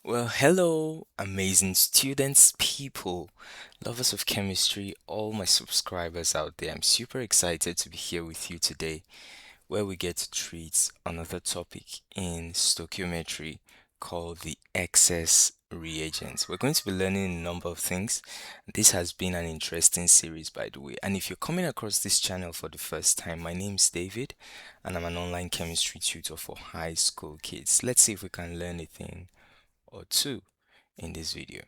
Well, hello, amazing students, people, lovers of chemistry, all my subscribers out there. I'm super excited to be here with you today, where we get to treat another topic in stoichiometry called the excess reagents. We're going to be learning a number of things. This has been an interesting series, by the way. And if you're coming across this channel for the first time, my name's David, and I'm an online chemistry tutor for high school kids. Let's see if we can learn a thing or two in this video.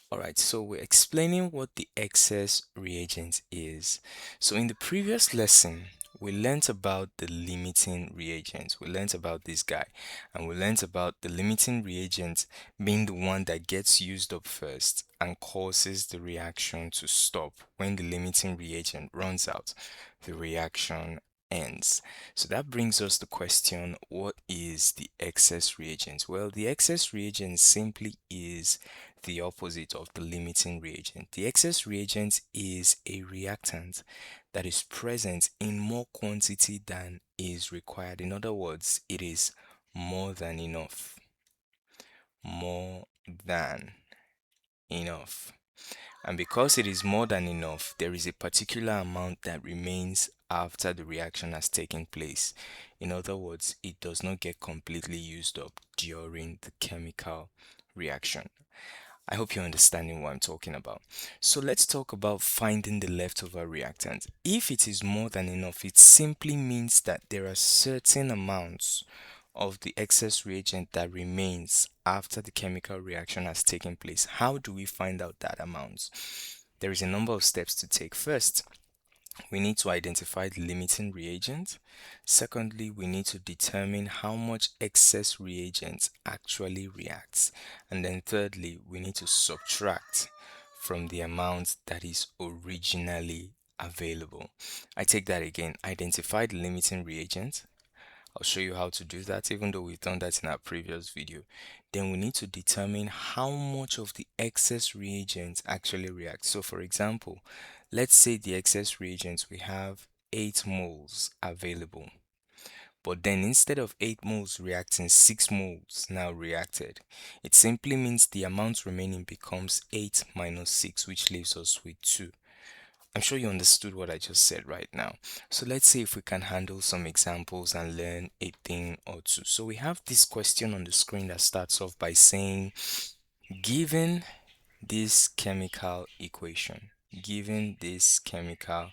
Alright, so we're explaining what the excess reagent is. So in the previous lesson, we learnt about the limiting reagent. We learnt about this guy, and we learnt about the limiting reagent being the one that gets used up first and causes the reaction to stop. When the limiting reagent runs out, the reaction ends. So that brings us the question, what is the excess reagent? Well, the excess reagent simply is the opposite of the limiting reagent. The excess reagent is a reactant that is present in more quantity than is required. In other words, it is more than enough. More than enough. And because it is more than enough, there is a particular amount that remains after the reaction has taken place. In other words, it does not get completely used up during the chemical reaction. I hope you're understanding what I'm talking about. So let's talk about finding the leftover reactant. If it is more than enough, it simply means that there are certain amounts of the excess reagent that remains after the chemical reaction has taken place. How do we find out that amount? There is a number of steps to take. First, we need to identify the limiting reagent. Secondly, we need to determine how much excess reagent actually reacts. And then thirdly, we need to subtract from the amount that is originally available. I take that again. Identify the limiting reagent. I'll show you how to do that, even though we've done that in our previous video. Then we need to determine how much of the excess reagent actually reacts. So for example, let's say the excess reagents we have 8 moles available. But then instead of 8 moles reacting, 6 moles now reacted. It simply means the amount remaining becomes 8 minus 6, which leaves us with 2. I'm sure you understood what I just said right now. So let's see if we can handle some examples and learn a thing or two. So we have this question on the screen that starts off by saying, given this chemical equation, given this chemical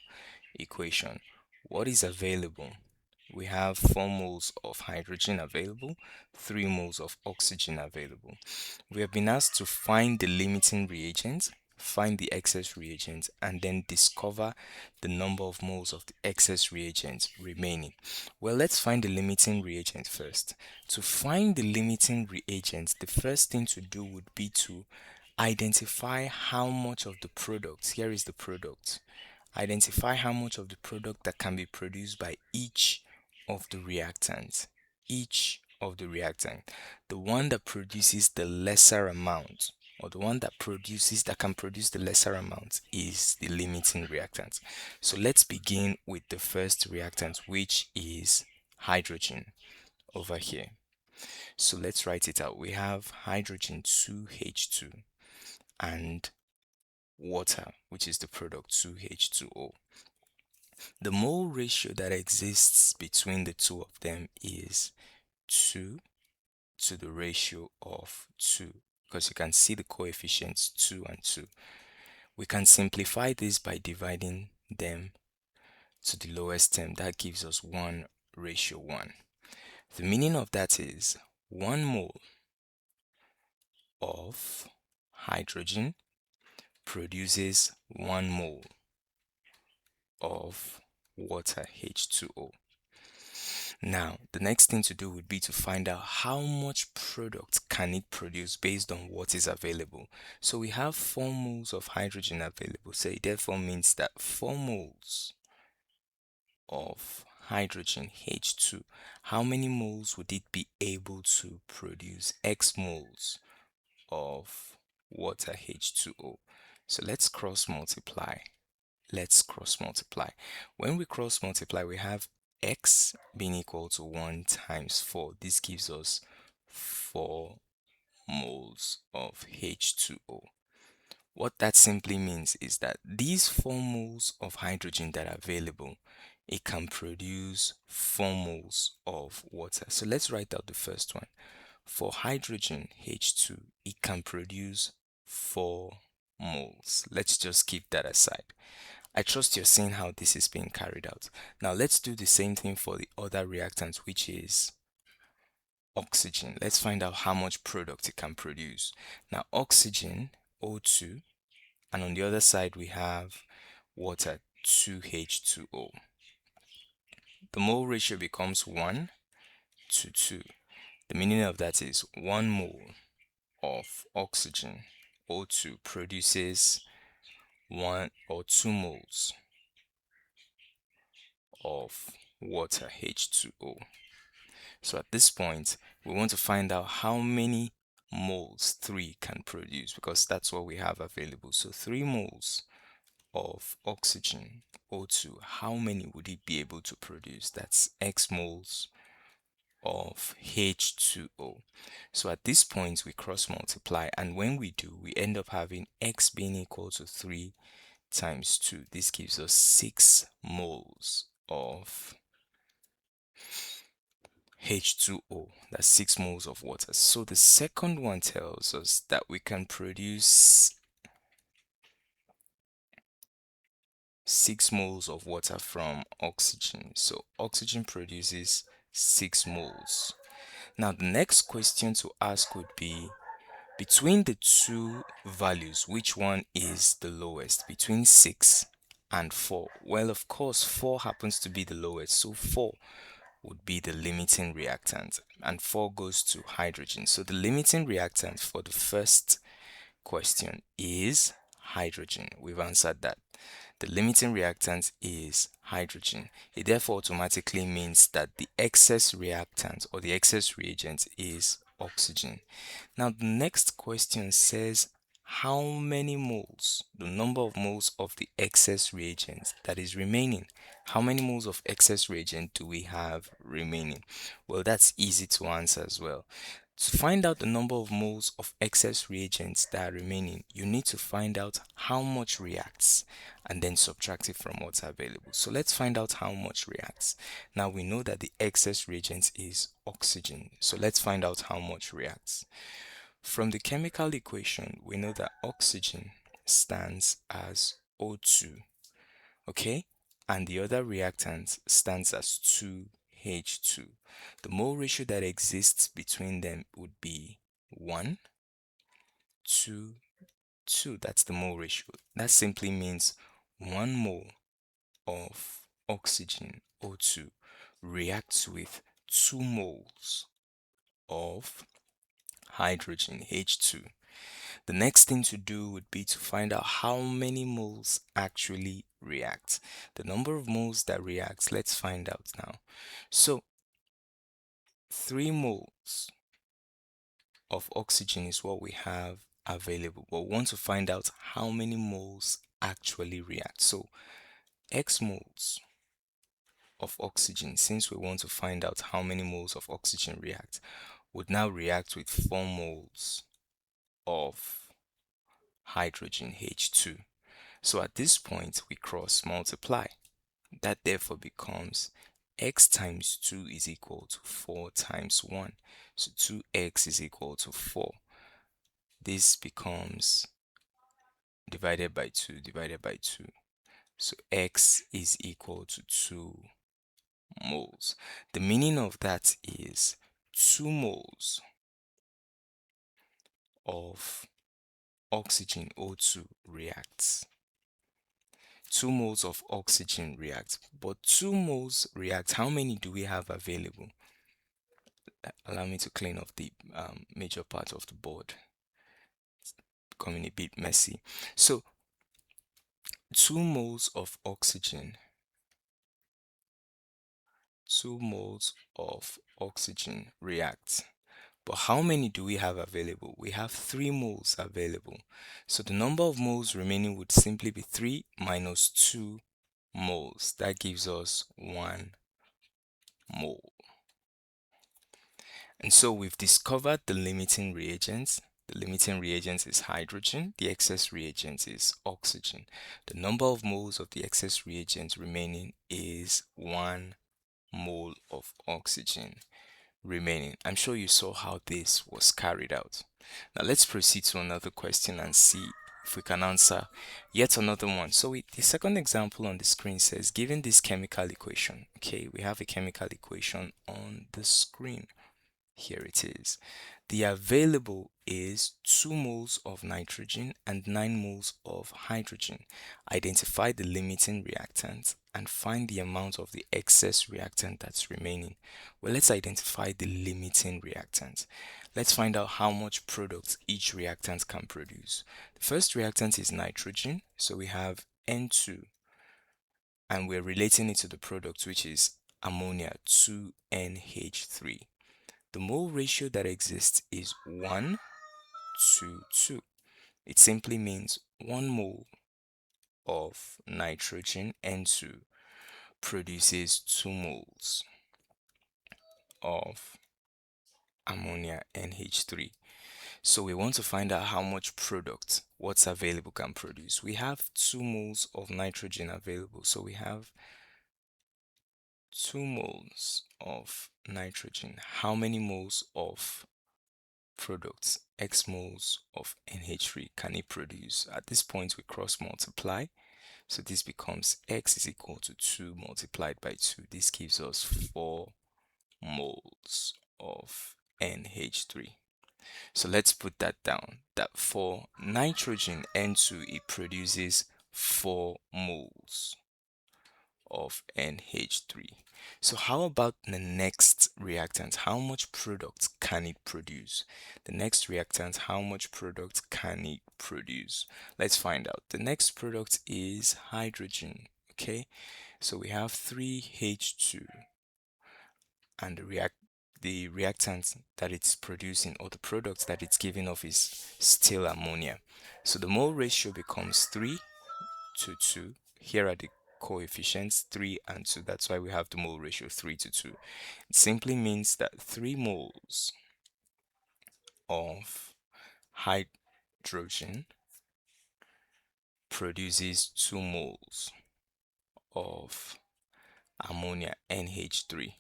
equation, what is available? We have 4 moles of hydrogen available, 3 moles of oxygen available. We have been asked to find the limiting reagent, find the excess reagent, and then discover the number of moles of the excess reagent remaining. Well, let's find the limiting reagent first. To find the limiting reagent, the first thing to do would be to identify how much of the product, here is the product, identify how much of the product that can be produced by each of the reactants. Each of the reactant. The one that produces the lesser amount, or the one that can produce the lesser amount, is the limiting reactant. So let's begin with the first reactant, which is hydrogen over here. So let's write it out. We have hydrogen 2H2 and water, which is the product 2H2O. The mole ratio that exists between the two of them is 2 to the ratio of 2, because you can see the coefficients 2 and 2. We can simplify this by dividing them to the lowest term. That gives us 1 ratio 1. The meaning of that is 1 mole of hydrogen produces 1 mole of water H2O. Now, the next thing to do would be to find out how much product can it produce based on what is available. So we have 4 moles of hydrogen available. So it therefore means that 4 moles of hydrogen H2, how many moles would it be able to produce? X moles of water H2O. So let's cross multiply. Let's cross multiply. When we cross multiply, we have x being equal to 1 times 4. This gives us 4 moles of H2O. What that simply means is that these 4 moles of hydrogen that are available, it can produce 4 moles of water. So let's write out the first one. For hydrogen H2, it can produce 4 moles. Let's just keep that aside. I trust you're seeing how this is being carried out. Now let's do the same thing for the other reactant, which is oxygen. Let's find out how much product it can produce. Now oxygen, O2, and on the other side we have water, 2H2O. The mole ratio becomes 1 to 2. The meaning of that is 1 mole of oxygen, O2, produces 1 or 2 moles of water, H2O. So at this point, we want to find out how many moles 3 can produce, because that's what we have available. So 3 moles of oxygen, O2, how many would it be able to produce? That's X moles of H2O. So at this point, we cross multiply, and when we do, we end up having X being equal to 3 times 2. This gives us 6 moles of H2O. That's 6 moles of water. So the second one tells us that we can produce 6 moles of water from oxygen. So oxygen produces 6 moles. Now the next question to ask would be, between the two values, which one is the lowest? Between 6 and 4. Well, of course, 4 happens to be the lowest. So 4 would be the limiting reactant, and 4 goes to hydrogen. So the limiting reactant for the first question is hydrogen. We've answered that. The limiting reactant is hydrogen. It therefore automatically means that the excess reactant or the excess reagent is oxygen. Now the next question says how many moles, the number of moles of the excess reagent that is remaining. How many moles of excess reagent do we have remaining? Well, that's easy to answer as well. To find out the number of moles of excess reagents that are remaining, you need to find out how much reacts and then subtract it from what's available. So let's find out how much reacts. Now we know that the excess reagent is oxygen. So let's find out how much reacts. From the chemical equation, we know that oxygen stands as O2, okay? And the other reactant stands as 2H2. The mole ratio that exists between them would be 1 to 2. That's the mole ratio. That simply means 1 mole of oxygen, O2, reacts with 2 moles of hydrogen, H2. The next thing to do would be to find out how many moles actually react. The number of moles that reacts, let's find out now. So 3 moles of oxygen is what we have available, but we want to find out how many moles actually react. So X moles of oxygen, since we want to find out how many moles of oxygen react, would now react with 4 moles of hydrogen, H2. So at this point, we cross multiply. That therefore becomes x times 2 is equal to 4 times 1. So 2x is equal to 4. This becomes divided by 2, divided by 2. So x is equal to 2 moles. The meaning of that is 2 moles of oxygen, O2, reacts. 2 moles of oxygen react, but 2 moles react. How many do we have available? Allow me to clean up the major part of the board. It's becoming a bit messy. So 2 moles of oxygen, 2 moles of oxygen react. But how many do we have available? We have 3 moles available. So the number of moles remaining would simply be 3 minus 2 moles. That gives us 1 mole. And so we've discovered the limiting reagents. The limiting reagent is hydrogen. The excess reagent is oxygen. The number of moles of the excess reagent remaining is 1 mole of oxygen remaining. I'm sure you saw how this was carried out. Now let's proceed to another question and see if we can answer yet another one. So the second example on the screen says, given this chemical equation, okay, we have a chemical equation on the screen. Here it is. The available is 2 moles of nitrogen and 9 moles of hydrogen. Identify the limiting reactant and find the amount of the excess reactant that's remaining. Well, let's identify the limiting reactant. Let's find out how much product each reactant can produce. The first reactant is nitrogen, so we have N2, and we're relating it to the product, which is ammonia, 2NH3. The mole ratio that exists is 1 to 2. It simply means 1 mole of nitrogen N2 produces 2 moles of ammonia NH3. So we want to find out how much product what's available can produce. We have 2 moles of nitrogen available, so we have 2 moles of nitrogen. How many moles of products, X moles of NH3 can it produce? At this point, we cross multiply. So this becomes X is equal to 2 multiplied by 2. This gives us 4 moles of NH3. So let's put that down. That for nitrogen N2, it produces 4 moles of NH3. So how about the next reactant? How much product can it produce? The next reactant, how much product can it produce? Let's find out. The next product is hydrogen, okay? So we have 3H2, and the reactant that it's producing, or the product that it's giving off, is still ammonia. So the mole ratio becomes 3 to 2. Here are the coefficients 3 and 2. That's why we have the mole ratio 3 to 2. It simply means that 3 moles of hydrogen produces 2 moles of ammonia NH3.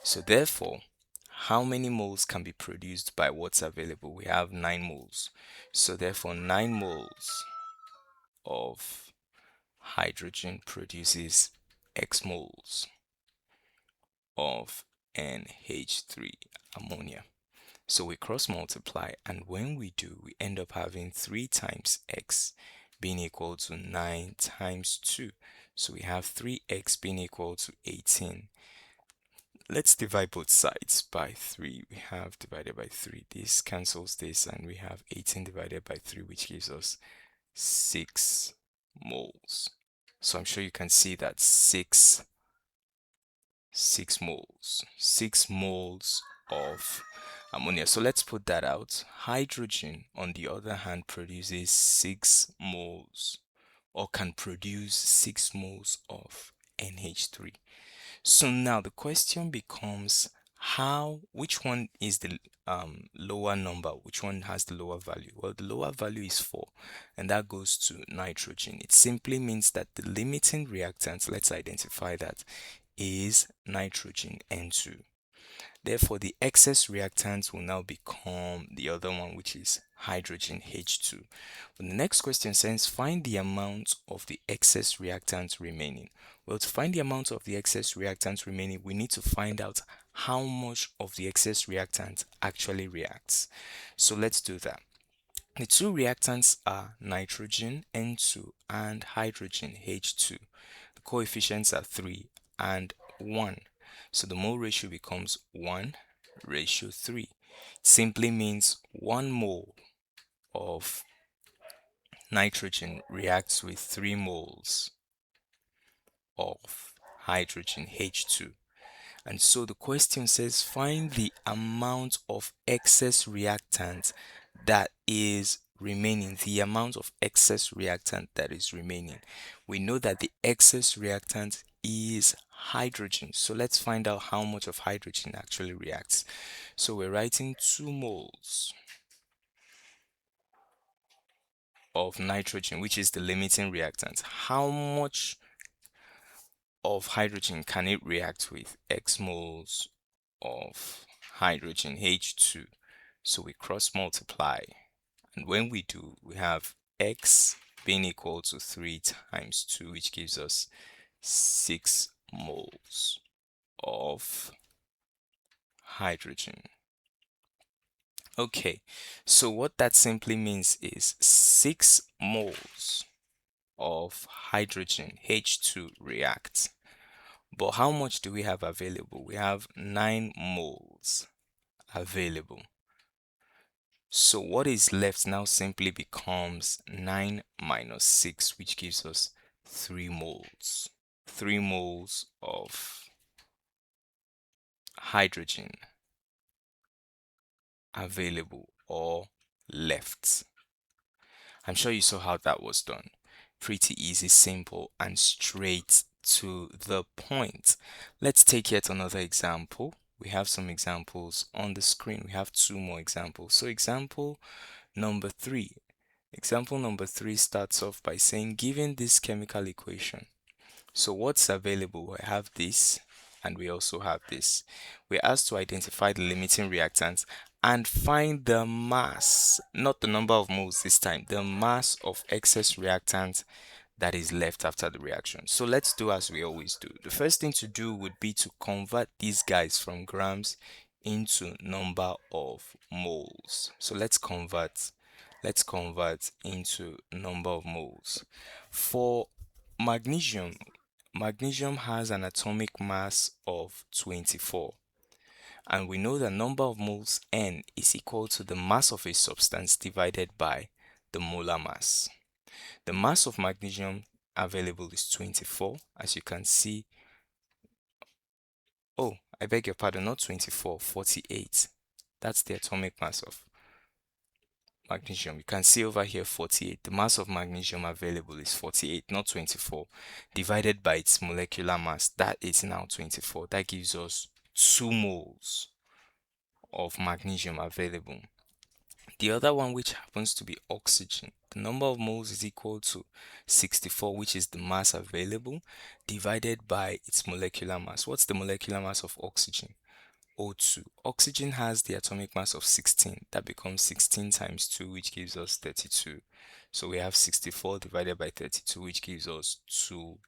So therefore, how many moles can be produced by what's available? We have 9 moles. So therefore, 9 moles of hydrogen produces X moles of NH3 ammonia. So we cross multiply, and when we do, we end up having 3 times X being equal to 9 times 2. So we have 3X being equal to 18. Let's divide both sides by 3. We have divided by 3. This cancels this, and we have 18 divided by 3, which gives us 6 moles. So I'm sure you can see that 6 moles of ammonia. So let's put that out. Hydrogen, on the other hand, produces 6 moles, or can produce 6 moles of NH3. So now the question becomes, which one is the lower number? Which one has the lower value? Well, the lower value is 4, and that goes to nitrogen. It simply means that the limiting reactant, let's identify that, is nitrogen N2. Therefore, the excess reactant will now become the other one, which is hydrogen H2. But the next question says, find the amount of the excess reactant remaining. Well, to find the amount of the excess reactant remaining, we need to find out how much of the excess reactant actually reacts. So let's do that. The two reactants are nitrogen N2 and hydrogen H2. The coefficients are 3 and 1. So the mole ratio becomes 1 ratio 3. It simply means 1 mole of nitrogen reacts with 3 moles of hydrogen H2. And so the question says, find the amount of excess reactant that is remaining. The amount of excess reactant that is remaining. We know that the excess reactant is hydrogen. So let's find out how much of hydrogen actually reacts. So we're writing 2 moles of nitrogen, which is the limiting reactant. How much of hydrogen can it react with? X moles of hydrogen, H2. So we cross multiply. And when we do, we have X being equal to 3 times 2, which gives us 6 moles of hydrogen. Okay, so what that simply means is 6 moles of hydrogen, H2, react. But how much do we have available? We have 9 moles available. So what is left now simply becomes 9 minus 6, which gives us 3 moles. 3 moles of hydrogen available or left. I'm sure you saw how that was done. Pretty easy, simple, and straight to the point. Let's take yet another example. We have some examples on the screen. We have 2 more examples. So example number 3. Example number 3 starts off by saying, given this chemical equation. So what's available? We have this and we also have this. We're asked to identify the limiting reactants and find the mass, not the number of moles this time, the mass of excess reactant that is left after the reaction. So let's do as we always do. The first thing to do would be to convert these guys from grams into number of moles. So let's convert into number of moles. For magnesium, magnesium has an atomic mass of 24. And we know the number of moles N is equal to the mass of a substance divided by the molar mass. The mass of magnesium available is 24, as you can see. Oh, I beg your pardon, not 24, 48. That's the atomic mass of magnesium. You can see over here 48. The mass of magnesium available is 48, not 24, divided by its molecular mass. That is now 24. That gives us 2 moles of magnesium available. The other one, which happens to be oxygen, the number of moles is equal to 64, which is the mass available, divided by its molecular mass. What's the molecular mass of oxygen? O2. Oxygen has the atomic mass of 16. That becomes 16 times 2, which gives us 32. So we have 64 divided by 32, which gives us 2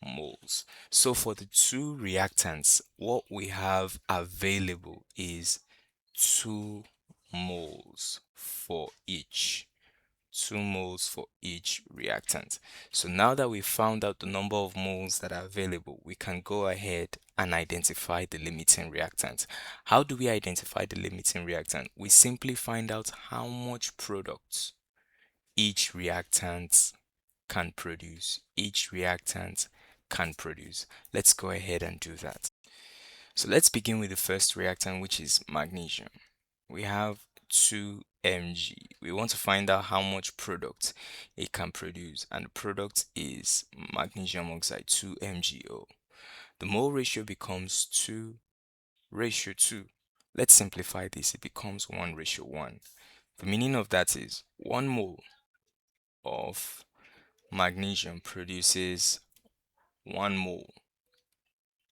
moles. So for the 2 reactants, what we have available is 2 moles for each. 2 moles for each reactant. So now that we've found out the number of moles that are available, we can go ahead and identify the limiting reactant. How do we identify the limiting reactant? We simply find out how much product each reactant can produce. Each reactant can produce. Let's go ahead and do that. So let's begin with the first reactant, which is magnesium. We have 2 Mg. We want to find out how much product it can produce, and the product is magnesium oxide, 2 MgO. The mole ratio becomes 2:2. Let's simplify this. It becomes 1:1. The meaning of that is 1 mole of magnesium produces 1 mole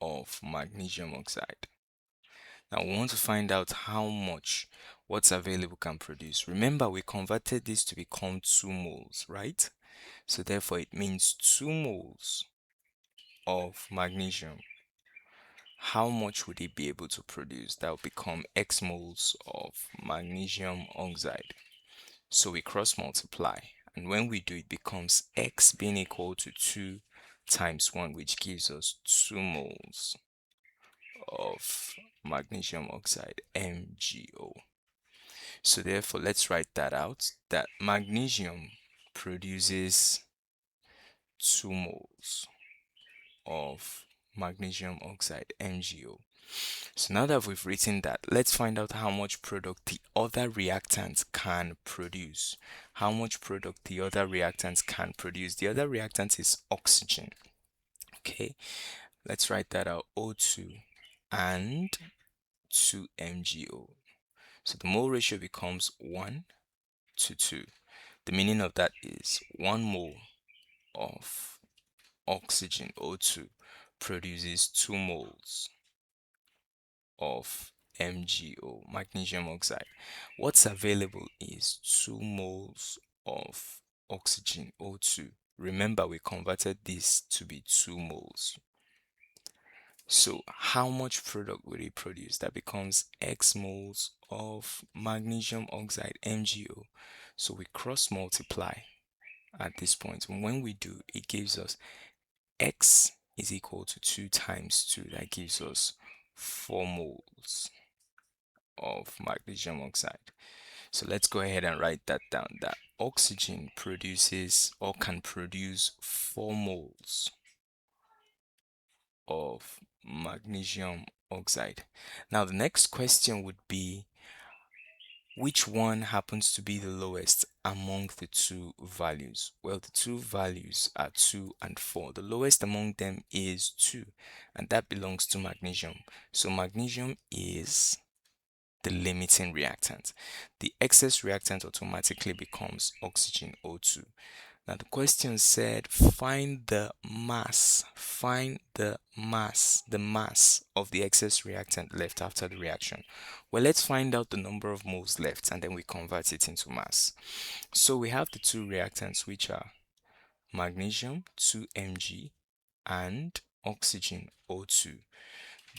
of magnesium oxide. Now we want to find out how much what's available can produce. Remember, we converted this to become 2 moles, right? So therefore it means 2 moles of magnesium. How much would it be able to produce? That will become X moles of magnesium oxide. So we cross multiply, and when we do, it becomes X being equal to 2 times 1, which gives us 2 moles of magnesium oxide, MgO. So therefore, let's write that out, that magnesium produces 2 moles of magnesium oxide, MgO. So now that we've written that, let's find out how much product the other reactants can produce. How much product the other reactants can produce. The other reactant is oxygen. Okay, Let's write that out. O2 and 2MgO. So the mole ratio becomes 1 to 2. The meaning of that is 1 mole of oxygen, O2, produces 2 moles of MgO, magnesium oxide. What's available is 2 moles of oxygen, O2. Remember, we converted this to be 2 moles. So how much product will it produce? That becomes X moles of magnesium oxide, MgO. So we cross multiply at this point. And when we do, it gives us X is equal to 2 times 2. That gives us 4 moles of magnesium oxide. So let's go ahead and write that down. That oxygen produces or can produce 4 moles of magnesium oxide. Now the next question would be, which one happens to be the lowest among the two values? Well, the two values are 2 and 4. The lowest among them is 2, and that belongs to magnesium. So magnesium is the limiting reactant. The excess reactant automatically becomes oxygen, O2. Now the question said, find the mass of the excess reactant left after the reaction. Well, let's find out the number of moles left and then we convert it into mass. So we have the two reactants, which are magnesium 2Mg and oxygen O2.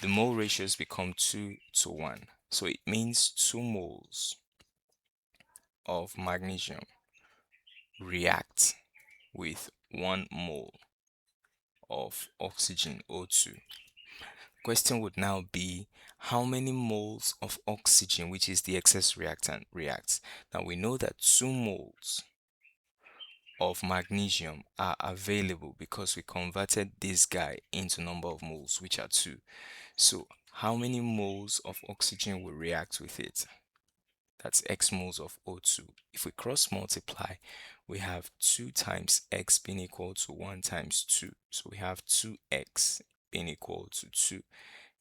The mole ratios become 2 to 1. So it means 2 moles of magnesium react with 1 mole of oxygen O2. Question would now be, how many moles of oxygen, which is the excess reactant, reacts? Now we know that 2 moles of magnesium are available because we converted this guy into number of moles, which are 2. So how many moles of oxygen will react with it? That's X moles of O2. If we cross multiply, we have 2 times X being equal to 1 times 2. So we have 2X being equal to 2.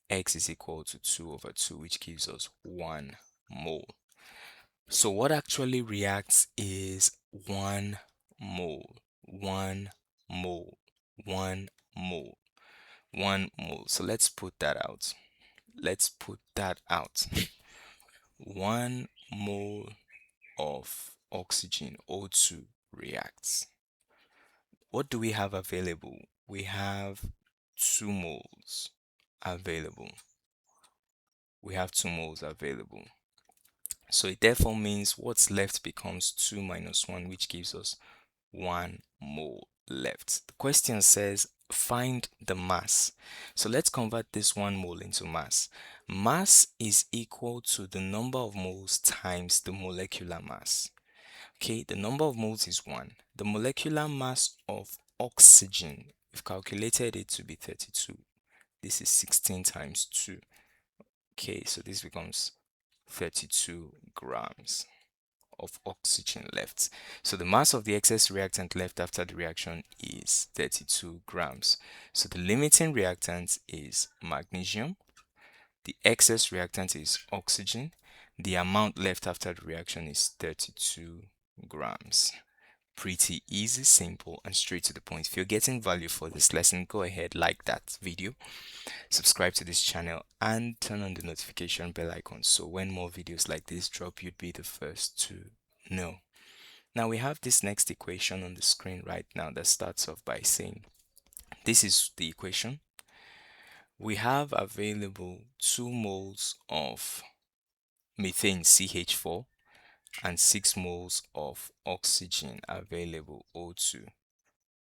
X is equal to 2 over 2, which gives us 1 mole. So what actually reacts is 1 mole, 1 mole, 1 mole, 1 mole. So let's put that out. Let's put that out. 1 mole of oxygen, O2, reacts. What do we have available? We have 2 moles available. We have 2 moles available. So it therefore means what's left becomes 2 minus 1, which gives us 1 mole left. The question says, find the mass. So let's convert this 1 mole into mass. Mass is equal to the number of moles times the molecular mass. Okay, the number of moles is 1. The molecular mass of oxygen, we've calculated it to be 32. This is 16 times 2. Okay, so this becomes 32 grams of oxygen left. So the mass of the excess reactant left after the reaction is 32 grams. So the limiting reactant is magnesium. The excess reactant is oxygen. The amount left after the reaction is 32 grams. Pretty easy, simple, and straight to the point. If you're getting value for this lesson, go ahead, like that video, subscribe to this channel, and turn on the notification bell icon so when more videos like this drop, you'd be the first to know. Now we have this next equation on the screen right now that starts off by saying, this is the equation. We have available 2 moles of methane CH4 and 6 moles of oxygen available O2,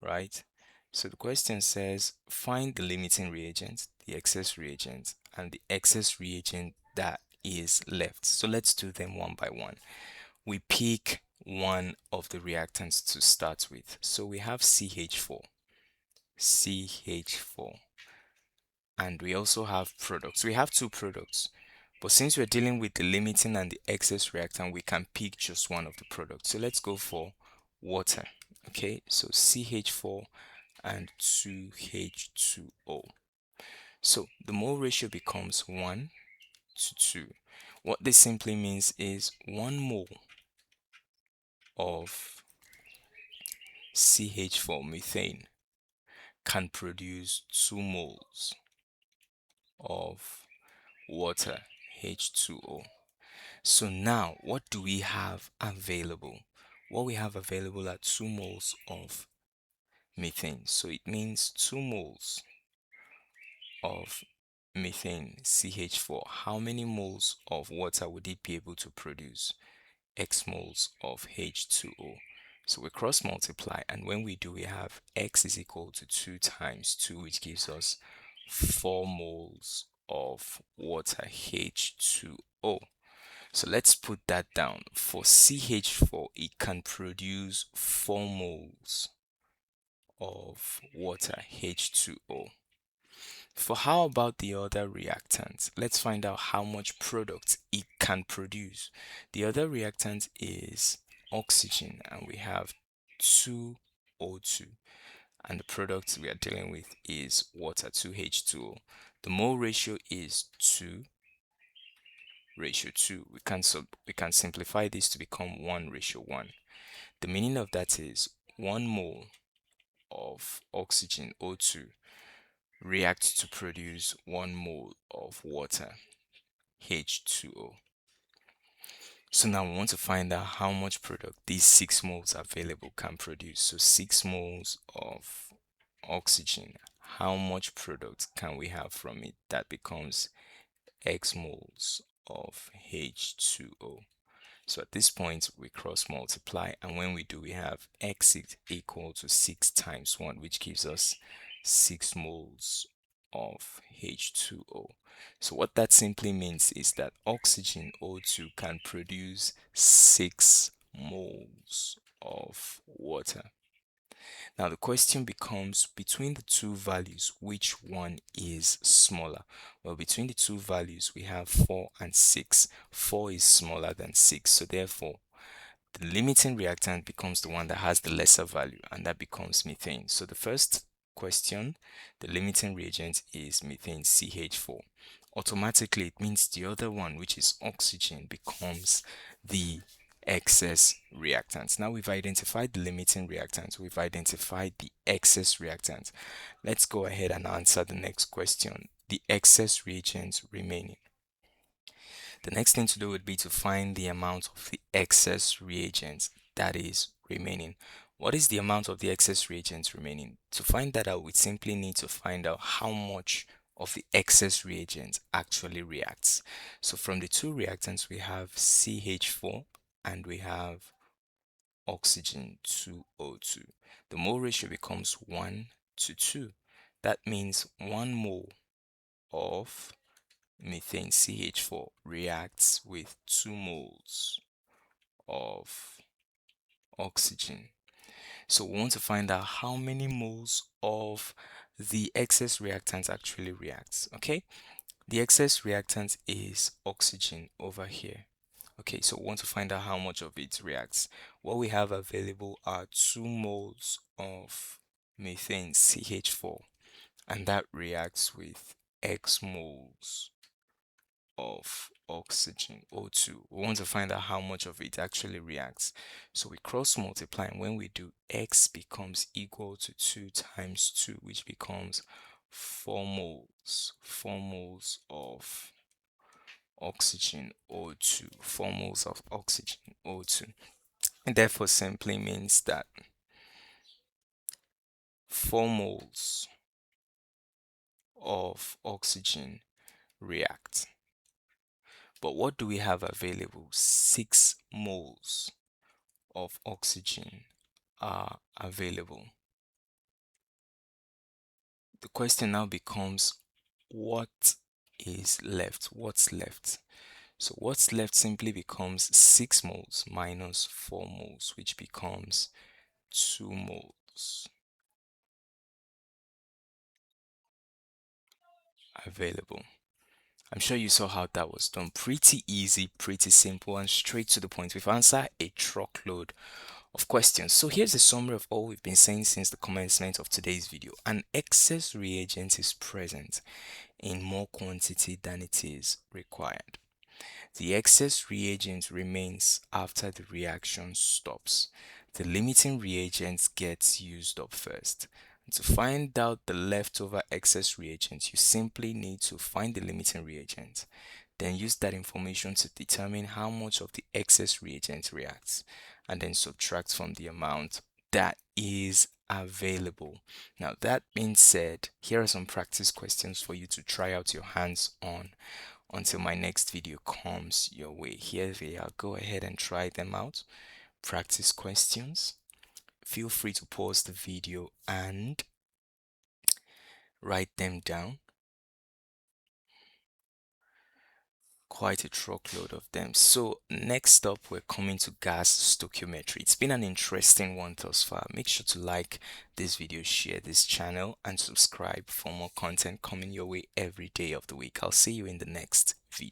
right? So the question says, find the limiting reagent, the excess reagent, and the excess reagent that is left. So let's do them one by one. We pick one of the reactants to start with. So we have CH4, and we also have products. We have 2 products. But since we're dealing with the limiting and the excess reactant, we can pick just one of the products. So let's go for water. Okay, so CH4 and 2H2O. So the mole ratio becomes 1 to 2. What this simply means is 1 mole of CH4 methane can produce 2 moles of water H2O. So now what do we have available? What we have available are 2 moles of methane. So it means 2 moles of methane CH4. How many moles of water would it be able to produce? X moles of H2O. So we cross multiply, and when we do, we have X is equal to 2 times 2, which gives us 4 moles of water H2O. So let's put that down. For CH4, it can produce 4 moles of water H2O. For how about the other reactant? Let's find out how much product it can produce. The other reactant is oxygen, and we have 2O2. And the product we are dealing with is water, 2H2O. The mole ratio is 2 ratio 2. We can simplify this to become 1 ratio 1. The meaning of that is 1 mole of oxygen O2 reacts to produce 1 mole of water H2O. So now we want to find out how much product these 6 moles available can produce. So 6 moles of oxygen, how much product can we have from it? That becomes X moles of H2O. So at this point, we cross multiply, and when we do, we have X is equal to 6 times 1, which gives us 6 moles of H2O. So what that simply means is that oxygen O2 can produce 6 moles of water. Now the question becomes, between the two values, which one is smaller? Well, between the two values, we have 4 and 6. 4 is smaller than 6, so therefore the limiting reactant becomes the one that has the lesser value, and that becomes methane. So the first question, the limiting reagent is methane CH4. Automatically, it means the other one, which is oxygen, becomes the excess reactants. Now we've identified the limiting reactants, we've identified the excess reactants. Let's go ahead and answer the next question, the excess reagents remaining. The next thing to do would be to find the amount of the excess reagents that is remaining. What is the amount of the excess reagents remaining? To find that out, we simply need to find out how much of the excess reagent actually reacts. So from the two reactants, we have CH4 and we have oxygen 2O2. The mole ratio becomes 1 to 2. That means 1 mole of methane CH4 reacts with 2 moles of oxygen. So we want to find out how many moles of the excess reactant actually reacts. Okay, the excess reactant is oxygen over here. Okay, so we want to find out how much of it reacts. What we have available are 2 moles of methane CH4, and that reacts with X moles of oxygen O2. We want to find out how much of it actually reacts. So we cross multiply, and when we do, X becomes equal to 2 times 2, which becomes 4 moles. 4 moles of oxygen O2. 4 moles of oxygen O2. And therefore simply means that 4 moles of oxygen react. But what do we have available? 6 moles of oxygen are available. The question now becomes, what is left? What's left? So what's left simply becomes 6 moles minus 4 moles, which becomes 2 moles available. I'm sure you saw how that was done. Pretty easy, pretty simple, and straight to the point. We've answered a truckload of questions. So here's a summary of all we've been saying since the commencement of today's video. An excess reagent is present in more quantity than it is required. The excess reagent remains after the reaction stops. The limiting reagent gets used up first. To find out the leftover excess reagent, you simply need to find the limiting reagent, then use that information to determine how much of the excess reagent reacts, and then subtract from the amount that is available. Now, that being said, here are some practice questions for you to try out your hands on until my next video comes your way. Here they are. Go ahead and try them out. Practice questions. Feel free to pause the video and write them down. Quite a truckload of them. So next up, we're coming to gas stoichiometry. It's been an interesting one thus far. Make sure to like this video, share this channel, and subscribe for more content coming your way every day of the week. I'll see you in the next video.